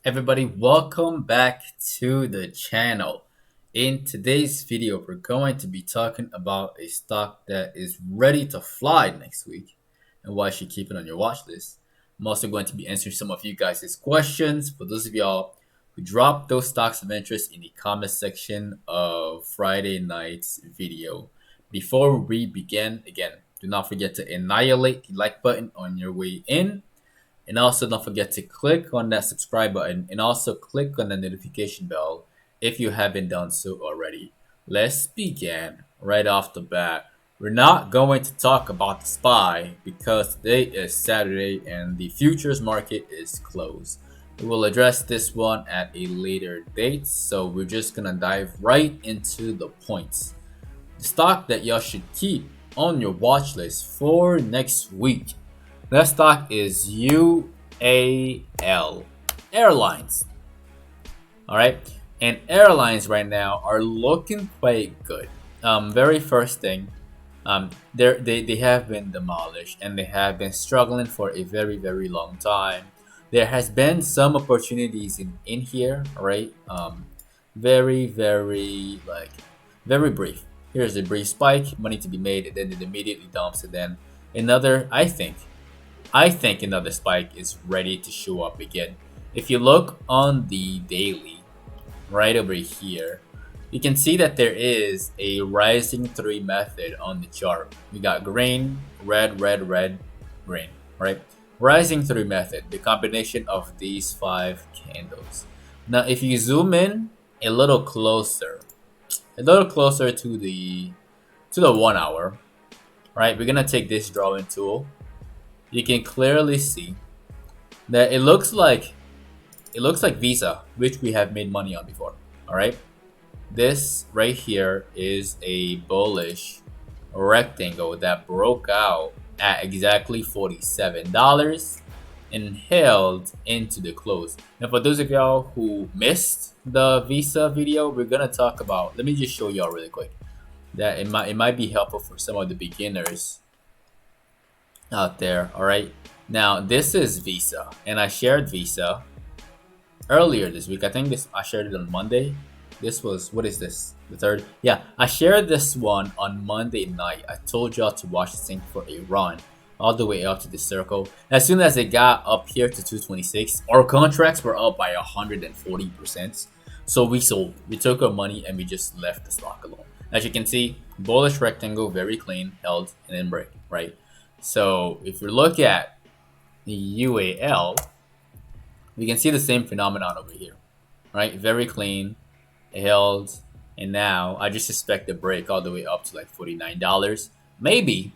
Everybody, welcome back to the channel. In today's video, we're going to be talking about a stock that is ready to fly next week and why you should keep it on your watch list. I'm also going to be answering some of you guys' questions. For those of y'all who dropped those stocks of interest in the comment section of Friday night's video. Before we begin, again, do not forget to annihilate the like button on your way in, and also don't forget to click on that subscribe button and also click on the notification bell if you haven't done so already. Let's begin right off the bat. We're not going to talk about the SPY because today is Saturday and the futures market is closed. We will address this one at a later date, so we're just gonna dive right into the points. The stock that y'all should keep on your watch list for next week. That stock is UAL Airlines. All right, and airlines right now are looking quite good. Very first thing, they have been demolished and they have been struggling for a very long time. There has been some opportunities in here, right? Very brief. Here's a brief spike, money to be made, and then it immediately dumps, and then another. I think another spike is ready to show up again. If you look on the daily, right over here, you can see that there is a rising three method on the chart. We got green, red, green, right? Rising three method, the combination of these five candles. Now, if you zoom in a little closer to the 1 hour, right? We're gonna take this drawing tool. You can clearly see that it looks like Visa, which we have made money on before. All right, this right here is a bullish rectangle that broke out at exactly $47 and held into the close. Now, for those of y'all who missed the Visa video, we're gonna talk about. Let me just show y'all really quick that it might be helpful for some of the beginners out there. All right, now this is Visa, and I shared Visa earlier this week. I shared it on Monday. This was, what is this, the third? Yeah, I shared this one on Monday night. I told y'all to watch this thing for a run all the way up to the circle. As soon as it got up here to 226, our contracts were up by 140%. So we sold, we took our money, and we just left the stock alone. As you can see, bullish rectangle, very clean, held, and then break, right? So if we look at the UAL, we can see the same phenomenon over here, right? Very clean, held, and now I just suspect the break all the way up to like $49, maybe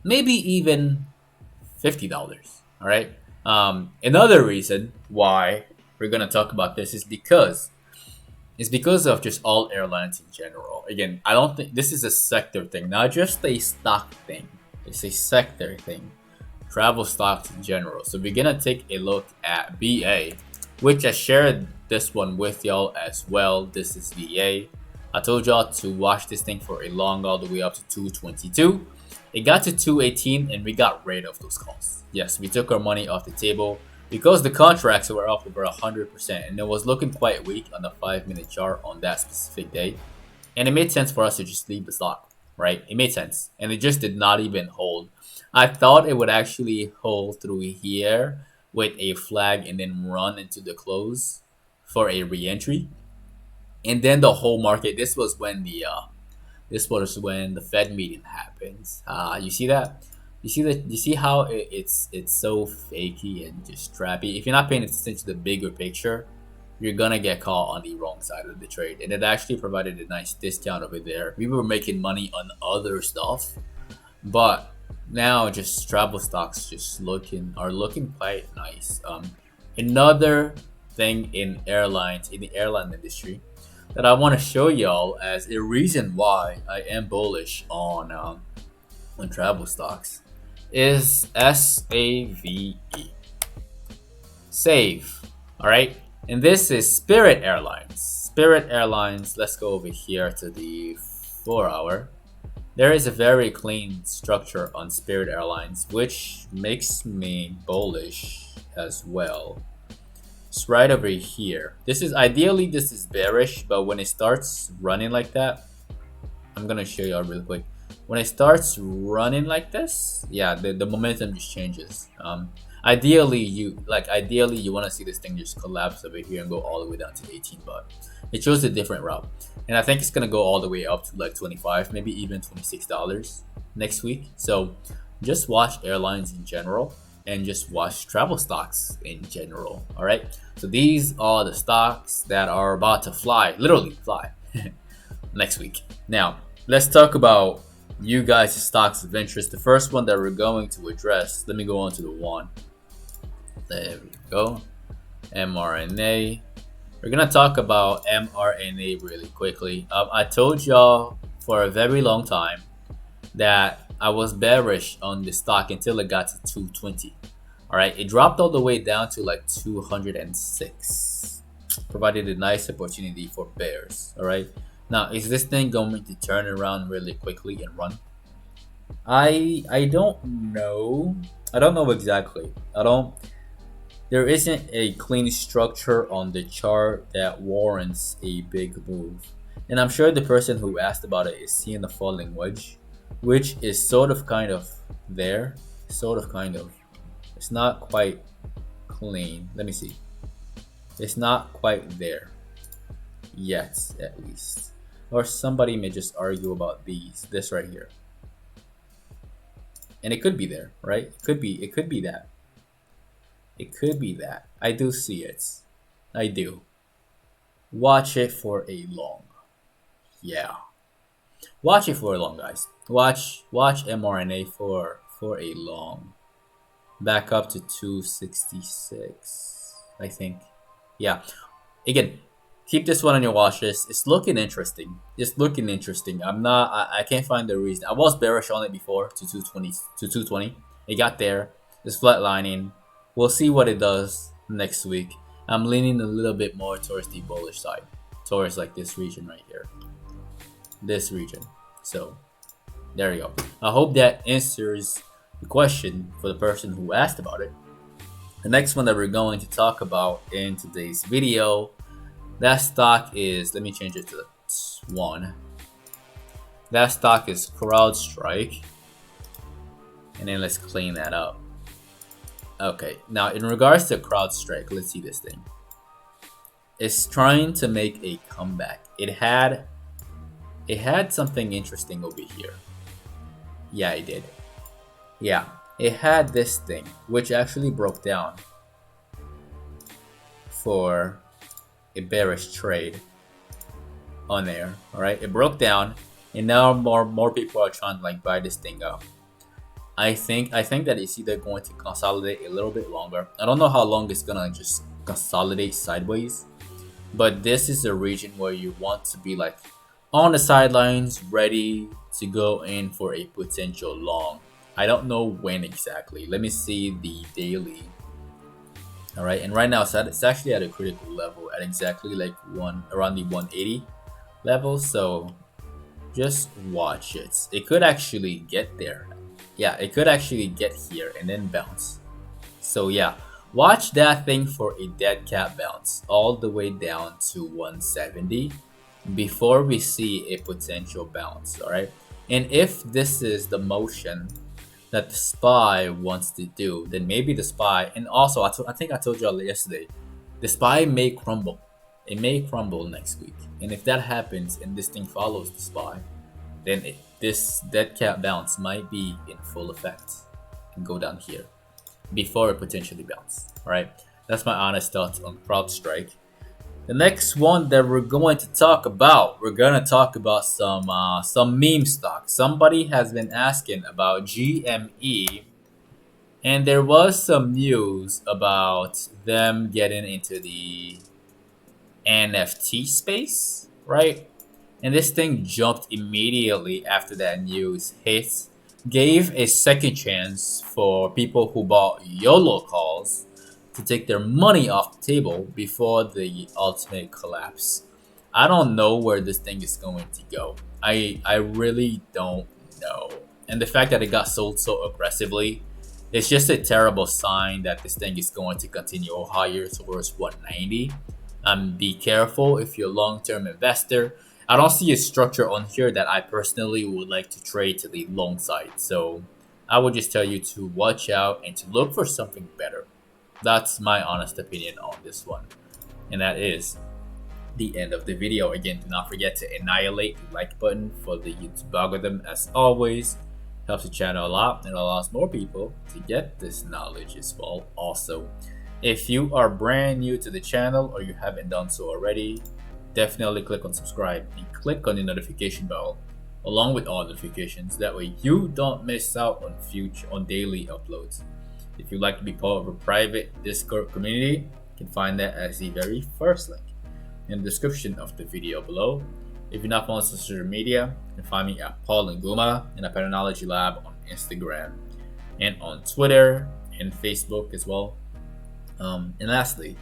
even $50. All right. Another reason why we're gonna talk about this is because of just all airlines in general. Again, I don't think this is a sector thing, not just a stock thing. It's a sector thing. Travel stocks in general. So we're gonna take a look at BA, which I shared this one with y'all as well. This is VA. I told y'all to watch this thing for a long all the way up to 222. It got to 218 and we got rid of those calls. Yes, we took our money off the table because the contracts were up over 100% and it was looking quite weak on the 5-minute chart on that specific day. And it made sense for us to just leave the stock, right? It made sense, and it just did not even hold. I thought it would actually hold through here with a flag and then run into the close for a re-entry, and then the whole market. This was when the Fed meeting happens. You see that? You see how it's so fakey and just trappy. If you're not paying attention to the bigger picture, you're gonna get caught on the wrong side of the trade. And it actually provided a nice discount over there. We were making money on other stuff, but now just travel stocks just are looking quite nice. Another thing in the airline industry that I want to show y'all as a reason why I am bullish on travel stocks is SAVE. Save. All right. And this is Spirit Airlines. Spirit Airlines, let's go over here to the 4 hour. There is a very clean structure on Spirit Airlines, which makes me bullish as well. It's right over here. This is ideally this is bearish, but when it starts running like that, I'm gonna show y'all really quick. When it starts running like this, yeah, the momentum just changes. Ideally you want to see this thing just collapse over here and go all the way down to 18, but it chose a different route, and I think it's gonna go all the way up to like 25, maybe even $26 next week. So just watch airlines in general and just watch travel stocks in general. All right, so these are the stocks that are about to fly, literally fly next week. Now let's talk about you guys' stocks of interest. The first one that we're going to address, let me go on to the one. There we go. mRNA. We're gonna talk about mRNA really quickly. I told y'all for a very long time that I was bearish on the stock until it got to 220. All right, it dropped all the way down to like 206. Provided a nice opportunity for bears. All right. Now, is this thing going to turn around really quickly and run? I don't know. I don't know exactly. There isn't a clean structure on the chart that warrants a big move. And I'm sure the person who asked about it is seeing the falling wedge, which is sort of kind of there. Sort of kind of. It's not quite clean. Let me see. It's not quite there yet, at least. Or somebody may just argue about this right here. And it could be there, right? It could be that. It could be that. I do see it. I do. Watch it for a long. Yeah. Watch it for a long, guys. Watch mRNA for a long. Back up to 266, I think. Yeah. Again, keep this one on your watch list. It's looking interesting. I can't find the reason. I was bearish on it before to 220. It got there. It's flatlining. We'll see what it does next week. I'm leaning a little bit more towards the bullish side, towards like this region right here. This region. So there you go. I hope that answers the question for the person who asked about it. The next one that we're going to talk about in today's video, that stock is, let me change it to one. That stock is CrowdStrike. And then let's clean that up. Okay, now in regards to CrowdStrike, let's see this thing. It's trying to make a comeback. It had something interesting over here. Yeah, it did. Yeah, it had this thing, which actually broke down for a bearish trade on there. All right, it broke down, and now more people are trying to like buy this thing up. I think that it's either going to consolidate a little bit longer. I don't know how long it's gonna just consolidate sideways, but this is a region where you want to be like on the sidelines, ready to go in for a potential long. I don't know when exactly. Let me see the daily. All right, and right now it's actually at a critical level at exactly like around the 180 level. So just watch it. It could actually get there. Yeah, it could actually get here and then bounce. So yeah, watch that thing for a dead cat bounce all the way down to 170 before we see a potential bounce. All right, and if this is the motion that the SPY wants to do, then maybe the SPY, and also I think I told y'all yesterday, the SPY may crumble. It may crumble next week, and if that happens and this thing follows the SPY, then this dead cat bounce might be in full effect and go down here before it potentially bounce. All right, that's my honest thoughts on CrowdStrike. The next one that we're going to talk about, some meme stock. Somebody has been asking about GME, and there was some news about them getting into the NFT space, right? And this thing jumped immediately after that news hit, gave a second chance for people who bought YOLO calls to take their money off the table before the ultimate collapse. I don't know where this thing is going to go. I really don't know. And the fact that it got sold so aggressively It's just a terrible sign that this thing is going to continue higher towards 190. Be careful if you're a long-term investor. I don't see a structure on here that I personally would like to trade to the long side. So I would just tell you to watch out and to look for something better. That's my honest opinion on this one. And that is the end of the video. Again, do not forget to annihilate the like button for the YouTube algorithm. As always, helps the channel a lot and allows more people to get this knowledge as well. Also, if you are brand new to the channel or you haven't done so already, definitely click on subscribe and click on the notification bell along with all notifications. That way you don't miss out on daily uploads. If you'd like to be part of a private Discord community, you can find that as the very first link in the description of the video below. If you're not following social media, you can find me at Paul and Ngumah and at PATTERNOLOGY LAB on Instagram and on Twitter and Facebook as well. And lastly,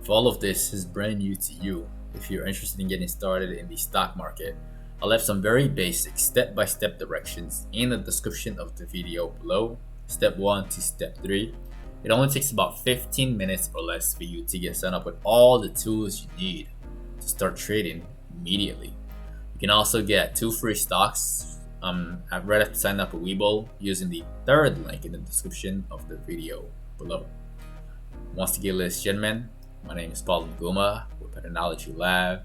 if all of this is brand new to you, if you're interested in getting started in the stock market, I left some very basic step-by-step directions in the description of the video below. Step 1 to step 3. It only takes about 15 minutes or less for you to get set up with all the tools you need to start trading immediately. You can also get 2 free stocks right after signing up with Webull using the third link in the description of the video below. Once again, ladies and gentlemen, my name is Paul Ngumah with PATTERNOLOGY LAB,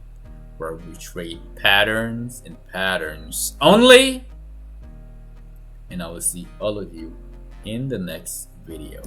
where we trade patterns and patterns only. And I will see all of you in the next video.